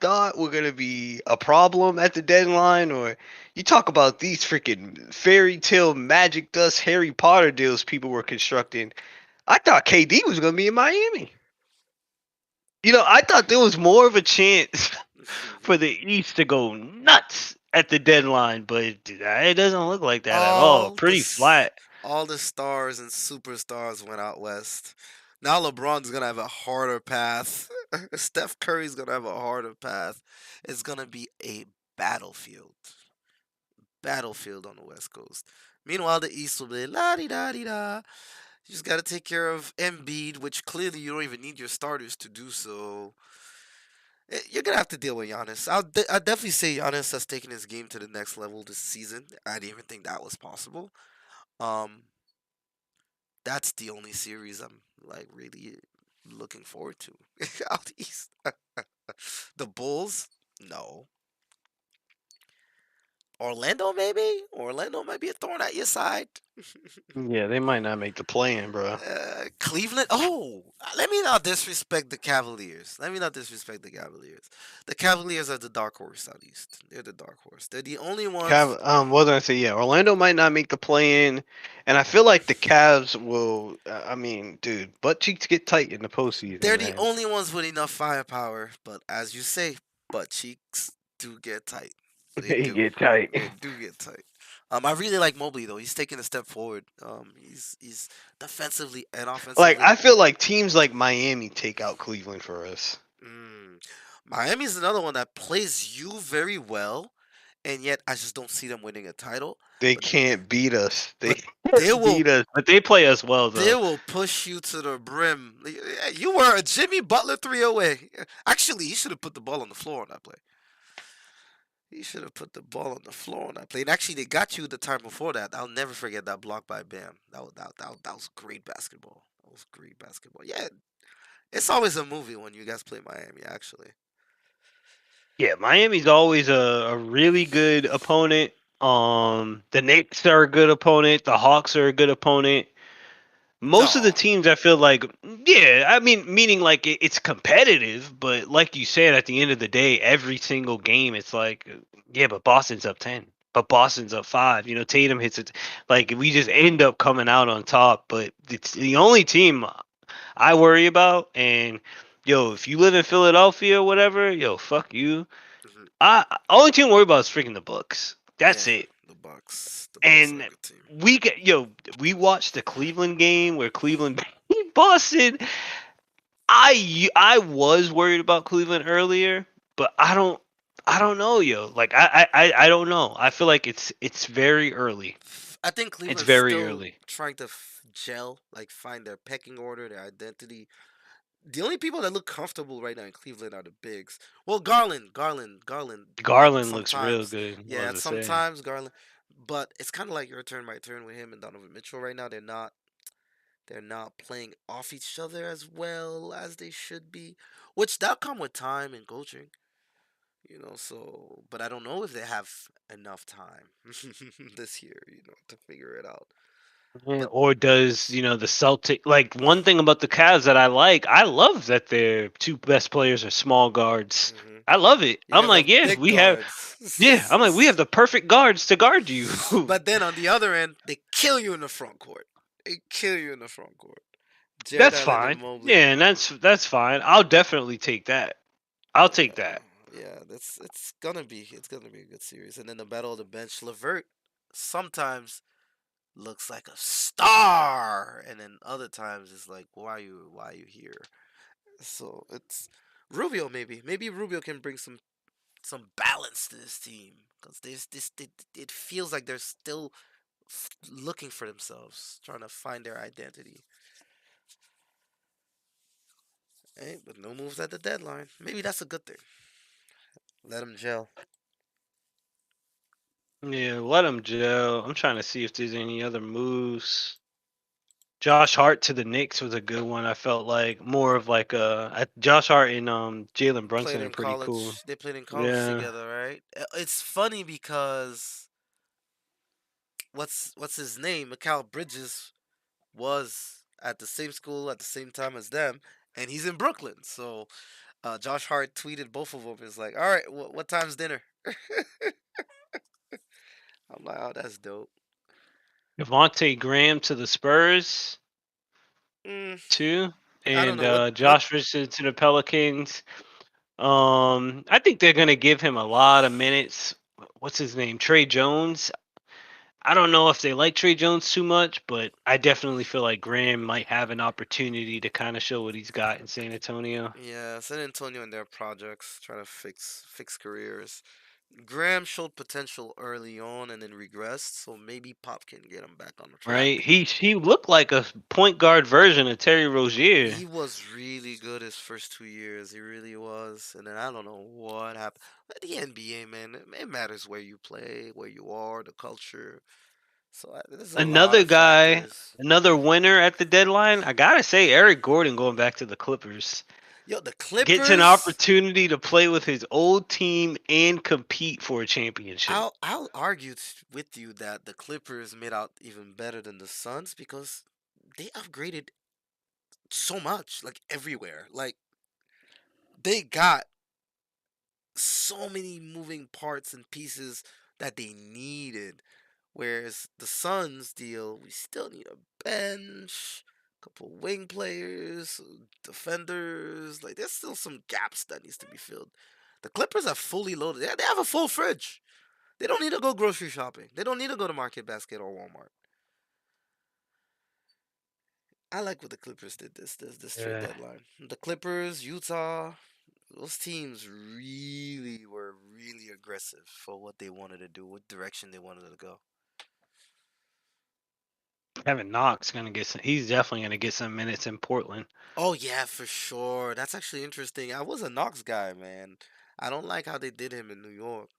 thought were gonna be a problem at the deadline, or you talk about these freaking fairy tale magic dust Harry Potter deals people were constructing. I thought KD was gonna be in Miami. I thought there was more of a chance for the East to go nuts at the deadline, but it doesn't look like that at all. all the Pretty s- flat. all the stars and superstars went out west. Now LeBron's gonna have a harder path. Steph Curry's gonna have a harder path. It's gonna be a battlefield. Battlefield on the West Coast. Meanwhile, the East will be la di da di da. You just got to take care of Embiid, which clearly you don't even need your starters to do so. You're gonna have to deal with Giannis. I'll definitely say Giannis has taken his game to the next level this season. I didn't even think that was possible. Um, that's the only series I'm like really looking forward to out east. The Bulls, no. Orlando, maybe. Orlando might be a thorn at your side. Yeah, they might not make the play-in, bro. Cleveland. Oh, let me not disrespect the Cavaliers. Let me not disrespect the Cavaliers. The Cavaliers are the dark horse out east. They're the dark horse. They're the only ones. What was I say? Yeah, Orlando might not make the play-in, and I feel like the Cavs will. I mean, dude, butt cheeks get tight in the postseason, They're the man. only ones with enough firepower. But as you say, butt cheeks do get tight. They They do. get tight. They do get tight. I really like Mobley though. He's taking a step forward. He's defensively and Like offensively. I feel like teams like Miami take out Cleveland for us. Mm. Miami's another one that plays you very well, and yet I just don't see them winning a title. They But can't beat us. They but they can't will beat us, but they play us well they though. will push you to the brim. You were a Jimmy Butler 3 away. Actually, he should have put the ball on the floor on that play. He should have put the ball on the floor on that play. And actually, they got you the time before that. I'll never forget that block by Bam. That was great basketball. That was great basketball. Yeah, it's always a movie when you guys play Miami. Actually, Yeah, Miami's always a really good opponent. The Knicks are a good opponent. The Hawks are a good opponent. Most of the no. teams, I feel like, yeah, I mean, meaning like it's competitive, but like you said, at the end of the day, every single game, it's like, yeah, but Boston's up 10, but Boston's up 5. Tatum hits it. Like, we just end up coming out on top, but it's the only team I worry about. And, yo, if you live in Philadelphia or whatever, yo, fuck you. Mhm. Only team I worry about is freaking the Bucks. That's Yeah, it. the Bucks. The Bucks are a And good team. we watched the Cleveland game where Cleveland beat Boston. I was worried about Cleveland earlier, but I don't know, yo. Like I don't know. I feel like it's very early. I think It's Cleveland's very still early. trying to gel, like find their pecking order, their identity. The only people that look comfortable right now in Cleveland are the bigs. Well, Garland. At Garland looks real sometimes, good. yeah, Was at to say. sometimes Garland. But it's kind of like your turn, my turn with him and Donovan Mitchell right now. They're not playing off each other as well as they should be, which that come with time and coaching. But I don't know if they have enough time this year, to figure it out. Yeah, But or does the Celtic like one thing about the Cavs that I love that their two best players are small guards. hmm I love it. you I'm guys like, have yeah, big we have yeah, I'm like we have guards. the perfect guards to guard you. But then on the other end, they kill you in the front court. They kill you in the front court. Jared That's Allen and fine. Mobley. Yeah, and that's fine. I'll definitely take that. I'll take Yeah, that. yeah, it's gonna be a good series. And then the battle of the bench, Levert sometimes looks like a star, and then other times it's like, why are you here? So it's Rubio maybe Rubio can bring some balance to this team because there's this it feels like they're still looking for themselves, trying to find their identity. Hey, but no moves at the deadline. Maybe that's a good thing. Let them gel. Yeah, let him gel. I'm trying to see if there's any other moves. Josh Hart to the Knicks was a good one. I felt like more of like Josh Hart and Jalen Played Brunson are in pretty cool. college. They played in college Yeah. together, right? It's funny because what's his name? Mikal Bridges was at the same school at the same time as them, and he's in Brooklyn. So Josh Hart tweeted both of them. It's like, all right, what time's dinner? I'm like, oh, that's dope. Devontae Graham to the Spurs Mm, too. I don't and know what. Josh Richardson to the Pelicans. I think they're gonna give him a lot of minutes. What's his name? Trey Jones. I don't know if they like Trey Jones too much, but I definitely feel like Graham might have an opportunity to kind of show what he's got in San Antonio. Yeah, San Antonio and their projects trying to fix careers. Graham showed potential early on and then regressed, so maybe Pop can get him back on the Right? track. He looked like a point guard version of Terry Rozier. He was really good his first 2 years. He really was. And then I don't know what happened. But the NBA, man, it matters where you play, where you are, the culture. So there's a lot Another of guy, factors. another winner at the deadline. I gotta say, Eric Gordon going back to the Clippers Yo, the gets an Clippers. opportunity to play with his old team and compete for a championship. I'll argue with you that the Clippers made out even better than the Suns because they upgraded so much, like everywhere. Like they got so many moving parts and pieces that they needed. Whereas the Suns deal, we still need a bench, couple wing players, defenders. Like there's still some gaps that needs to be filled. The Clippers are fully loaded. They have a full fridge. They don't need to go grocery shopping. They don't need to go to Market Basket or Walmart. I like what the Clippers did this trade Yeah. deadline. The Clippers, Utah, those teams were really aggressive for what they wanted to do, what direction they wanted to go. Kevin Knox gonna get some. He's definitely gonna get some minutes in Portland. Oh yeah, for sure. That's actually interesting. I was a Knox guy, man. I don't like how they did him in New York.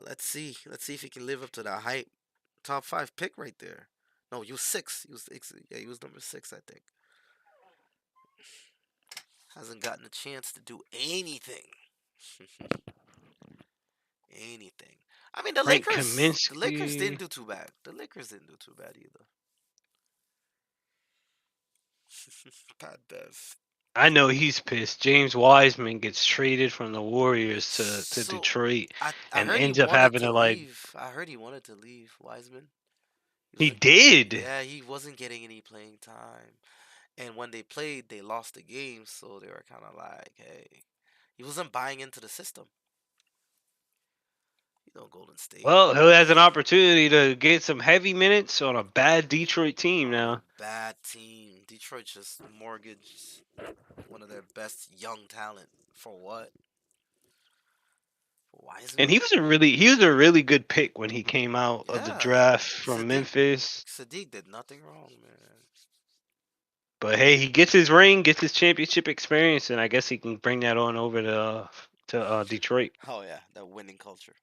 Let's see. Let's see if he can live up to that hype. Top five pick right there. No, he was six. Yeah, he was number six, I think. Hasn't gotten a chance to do anything. Anything. I mean, Frank The Lakers didn't Kaminsky. do too bad. The Lakers didn't do too bad either. Pat Bev. I know he's pissed. James Wiseman gets traded from the Warriors to So Detroit I and heard he ends up wanted having to to like leave. I heard he wanted to leave. Wiseman. He he wasn't. did. Yeah, he wasn't getting any playing time. And when they played, they lost the game, so they were kind of like, hey, he wasn't buying into the system. Golden State. Well, he has an opportunity to get some heavy minutes on a bad Detroit team On a now. bad team. Detroit just mortgaged one of their best young talent. For what? For And Wiseman? he was a really good pick when he came out of the Yeah. draft from Sadiq Memphis. Sadiq did nothing wrong, man. But hey, he gets his ring, gets his championship experience, and I guess he can bring that on over to Detroit. Oh yeah, that winning culture.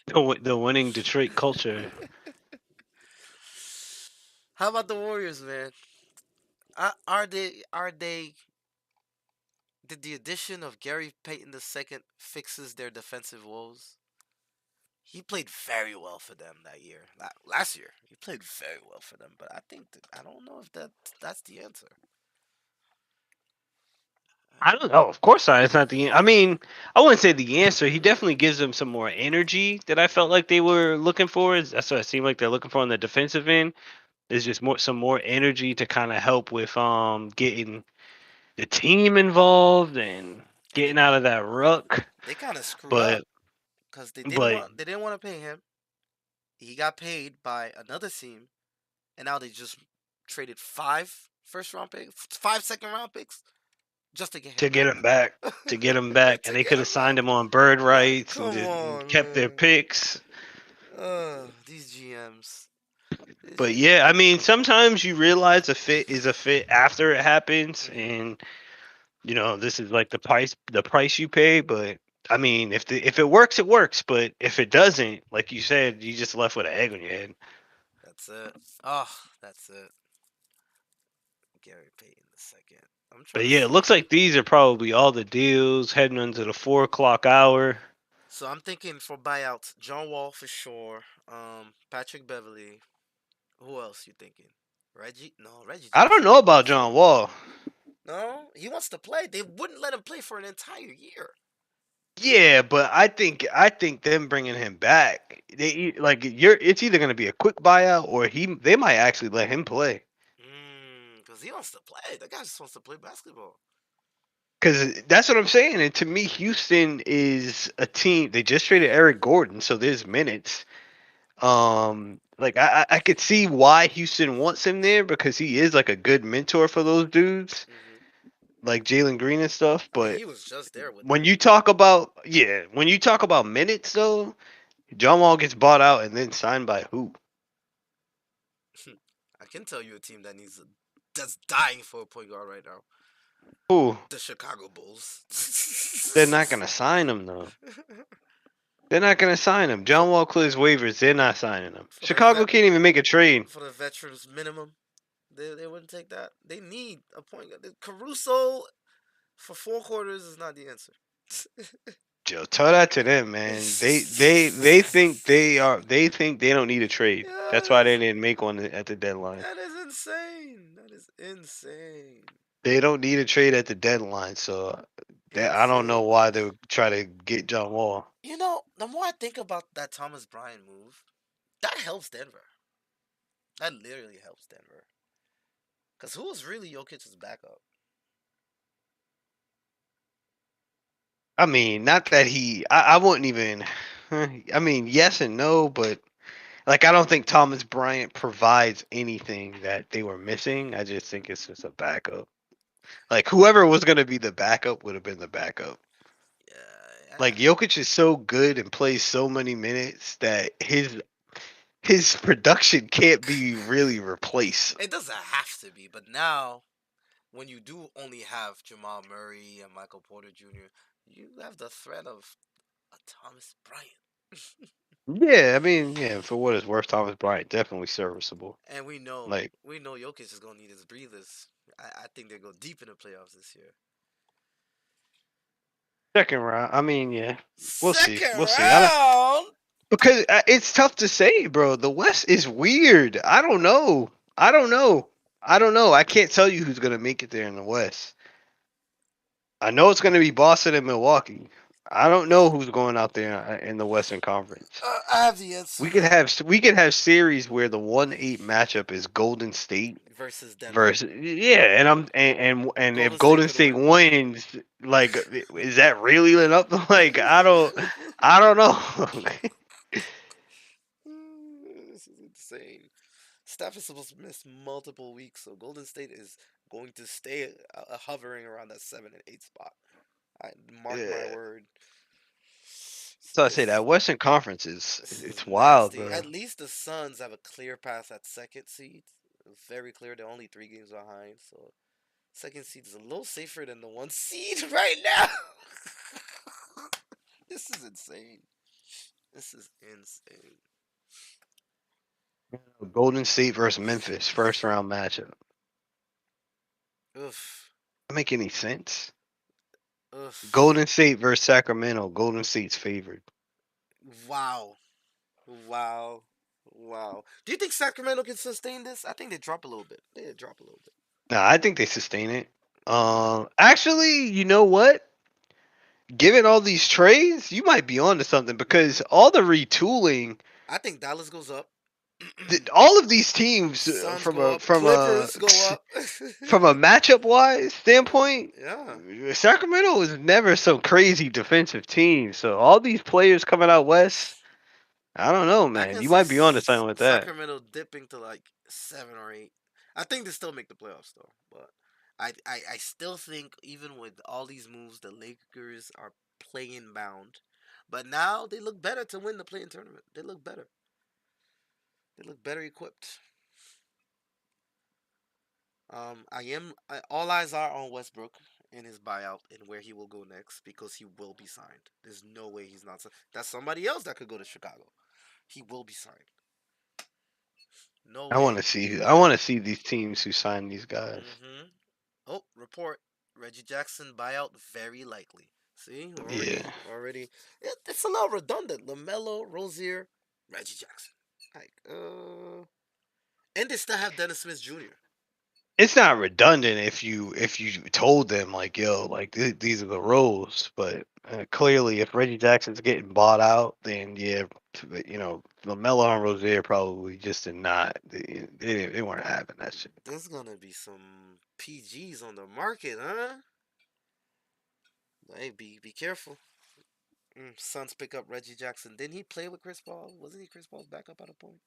The winning Detroit culture. How about the Warriors, man? Are they did the addition of Gary Payton II fixes their defensive woes? He played very well for them that year. Last year, he played very well for them. But I don't know if that's the answer. I don't know. Of course not. It's not the. I mean, I wouldn't say the answer. He definitely gives them some more energy that I felt like they were looking for. That's what it seemed like they're looking for on the defensive end. There's just some more energy to kind of help with getting the team involved and And getting out of that ruck. they kind of screwed up But because but they didn't want to pay him. He got paid by another team, and now they just traded five first round picks, five second round picks, just to get to him get back. him back, to get him back, and To they get could have him back. signed him on bird rights and Come just on, kept their man. picks. These GMs. These But GMs. yeah, I mean, sometimes you realize a fit is a fit after it happens, Mhm. and this is like the price you pay. But I mean, if it works, it works. But if it doesn't, like you said, you just left with an egg on your head. That's it. Oh, that's it. Gary Payton the second. I'm trying But to yeah, it see. looks like these are probably all the deals heading into the 4 o'clock hour. So I'm thinking for buyouts, John Wall for sure. Patrick Beverly. Who else you thinking? Reggie? No, Reggie I don't Jackson. know about John Wall. No, he wants to play. They wouldn't let him play for an entire year. Yeah, but I think them bringing him back, it's either gonna be a quick buyout or they might actually let him play. Because he wants to play. The guy just wants to play basketball. Because that's what I'm saying. And to me, Houston is a team. They just traded Eric Gordon, so there's minutes. Like I could see why Houston wants him there because he is like a good mentor for those dudes, like Jalen Green and stuff. I mean, But he was just there with when them. you talk about when you talk about minutes though, John Wall gets bought out and then signed by who? I can tell you a team that that's dying for a point guard right now. Who? The Chicago Bulls. They're not gonna sign him though. They're not gonna sign him. John Wall clears waivers. They're not signing him. for the Chicago vet can't even make a trade. for the veterans minimum. They wouldn't take that. They need a point guard. Caruso for 4 quarters is not the answer. Joe, tell that to them, man. They think they think they don't need a trade. That's why they Yes, didn't make one at the deadline. that is insane. That is insane. They don't need a trade at the deadline, so I don't know Insane. why they would try to get John Wall. You know, the more I think about that Thomas Bryant move, that helps Denver. That literally helps Denver. Because who was really Jokic's backup? I mean, not that I wouldn't even. I mean, yes and no, but like I don't think Thomas Bryant provides anything that they were missing. I just think it's just a backup. Like whoever was gonna be the backup would have been the backup. Like Yeah, Jokic is so good and plays so many minutes that his production can't be really replaced. it doesn't have to be, but now when you do only have Jamal Murray and Michael Porter Jr., you have the threat of a Thomas Bryant. Yeah, I mean, yeah, for what it's worth, Thomas Bryant definitely serviceable. And Like we know Jokic is gonna need his breathers. I think they go deep in the playoffs this year. second round, I mean, yeah, we'll see, Second we'll see. round. Because it's tough to say, bro. The West is weird. I don't know. I don't know. I don't know. I can't tell you who's gonna make it there in the West. I know it's gonna be Boston and Milwaukee. I don't know who's going out there in the Western Conference. I have the answer. We could have series where the 1-8 matchup is Golden State Versus Denver. versus and and if Golden Golden State's State gonna wins, like is that really enough? Like I don't know. This is insane. Steph is supposed to miss multiple weeks, so Golden State is going to stay hovering around that 7 and 8 spot. I mark my Yeah. word. So I say This that Western Conference is this is it's wild, nasty. bro. At least the Suns have a clear path at second seed. Very clear. They're only 3 games behind, so second seed is a little safer than the 1 seed right now. This is insane. This is insane. Golden State versus Memphis, first round matchup. Oof. Doesn't make any sense. Oof. Golden State versus Sacramento. Golden State's favored. Wow. Wow. Wow. Do you think Sacramento can sustain this? I think they drop a little bit. They drop a little bit. Nah, I think they sustain it. Actually, you know what? Given all these trades, you might be onto something because all the retooling, I think Dallas goes up. all of these teams Suns from go a up. Clippers go up. from a matchup wise standpoint, Yeah. Sacramento was never some crazy defensive team. So all these players coming out west, I don't know, I man. can You see might be onto something with that. Sacramento dipping to like 7 or 8. I think they still make the playoffs though, but I still think even with all these moves, the Lakers are playing bound. But now they look better to win the playing tournament. They look better. They look better equipped. All eyes are on Westbrook and his buyout and where he will go next because he will be signed. There's no way he's not. That's somebody else that could go to Chicago. He will be signed. No I want way. to see. I want to see these teams who sign these guys. Mm-hmm. Oh, report. Reggie Jackson buyout very likely. See, Yeah. already. It's a little redundant. Lamelo, Rozier, Reggie Jackson. Like, and they still have Dennis Smith Jr. It's not redundant if you told them like, yo, like these are the roles, but Clearly, if Reggie Jackson's getting bought out, then yeah, LaMelo and Rozier probably just did not. They weren't having that shit. There's gonna be some PGs on the market, huh? Hey, be careful. Suns pick up Reggie Jackson. Didn't he play with Chris Paul? Wasn't he Chris Paul's backup at a point?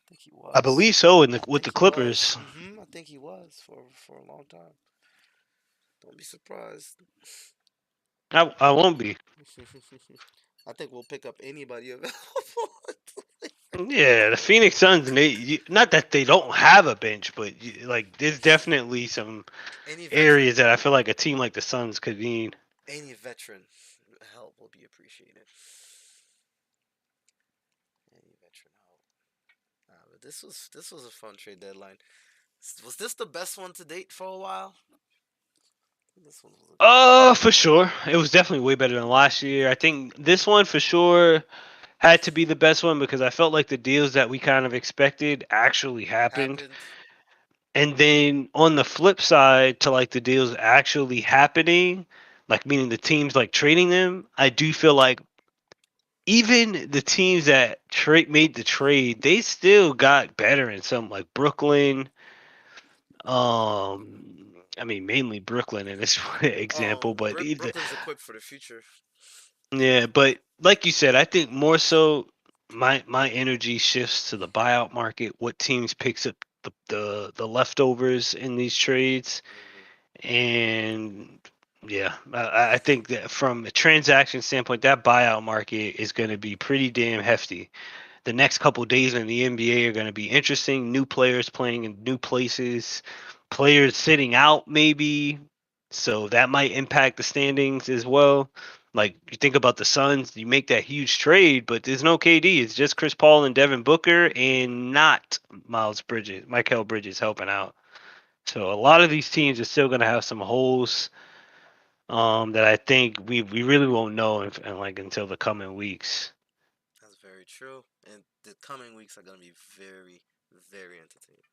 I think he I was. believe so I with the think he was. Clippers. I think he was for a long time. Don't be surprised. I won't be. I think we'll pick up anybody available. Yeah, the Phoenix Suns, not that they don't have a bench, but like there's definitely some Any veteran, areas that I feel like a team like the Suns could need. any veteran help will be appreciated. Any veteran help. But this was a fun trade deadline. Was this the best one to date for a while? This one was a good one. For sure. It was definitely way better than last year. I think this one for sure had to be the best one because I felt like the deals that we kind of expected actually happened. Happened. And then on the flip side to like the deals actually happening, like meaning the teams like trading them, I do feel like even the teams that made the trade, they still got better in some like Brooklyn. I mean mainly Brooklyn in this example, Oh, but either Brooklyn's equipped for the future. yeah, but like you said, I think more so my energy shifts to the buyout market. What teams picks up the leftovers in these trades, Hmm. and yeah, I think that from a transaction standpoint, that buyout market is going to be pretty damn hefty. The next couple days in the NBA are going to be interesting. New players playing in new places, players sitting out maybe, so that might impact the standings as well. Like you think about the Suns, you make that huge trade, but there's no KD. It's just Chris Paul and Devin Booker, and not Michael Bridges helping out. So a lot of these teams are still going to have some holes that I think we really won't know like until the coming weeks. That's very true. And the coming weeks are gonna be very, very entertaining.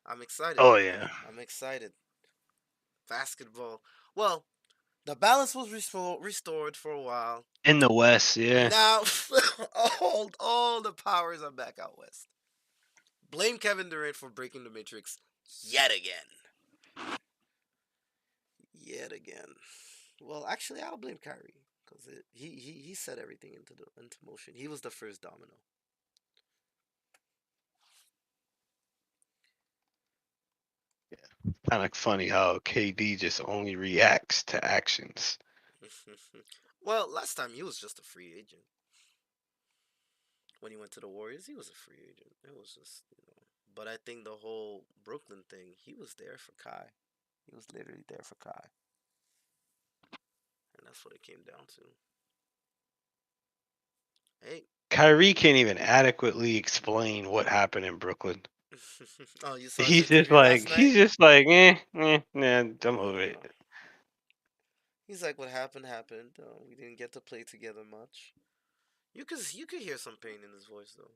I'm excited, Oh man. yeah, I'm excited. Basketball. Well, the balance was restored for a while. in the West, yeah. Now, all the powers are back out west. Blame Kevin Durant for breaking the matrix yet again. Yet again. Well, actually, I'll blame Kyrie because he set everything into motion. He was the first domino. Kind of funny how KD just only reacts to actions. Well, last time he was just a free agent. When he went to the Warriors, he was a free agent. It was just. But I think the whole Brooklyn thing, he was there for Kai. He was literally there for Kai, and that's what it came down to. Hey. Kyrie can't even adequately explain what happened in Brooklyn. Oh, you saw his interview last night? He's just like, nah, I'm over Uh, it. he's like, what happened happened. We didn't get to play together much. You could hear some pain in his voice though.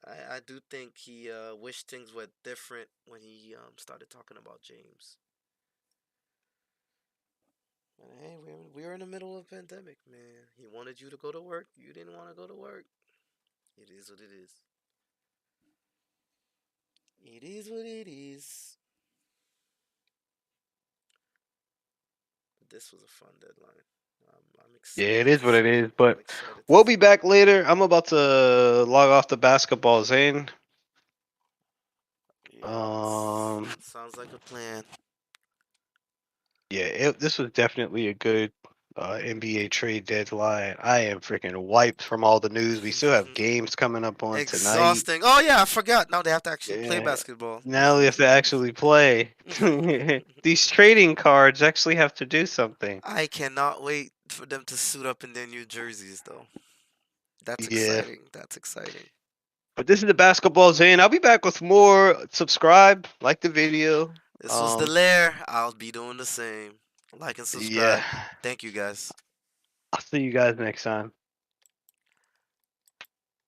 I do think he wished things were different when he started talking about James. But hey, we're in the middle of a pandemic, man. He wanted you to go to work. You didn't want to go to work. It is what it is. It is what it is. But this was a fun deadline. I'm Yeah, excited it is to what it see. is. I'm But excited to we'll be see. back later. I'm about to log off the basketball, Zane. Yeah, Um, sounds like a plan. yeah, this was definitely a good NBA trade deadline. I am freaking wiped from all the news. We still have games coming up on tonight. Exhausting. Oh yeah, I forgot. Now they have to actually play Yeah. basketball. Now we have to actually play. These trading cards actually have to do something. I cannot wait for them to suit up in their new jerseys, though. That's Yeah. exciting. That's exciting. But this is the basketball Zane. I'll be back with more. Subscribe, like the video. This was the lair. I'll be doing the same. Like and Yeah. subscribe. Thank you guys. I'll see you guys next time.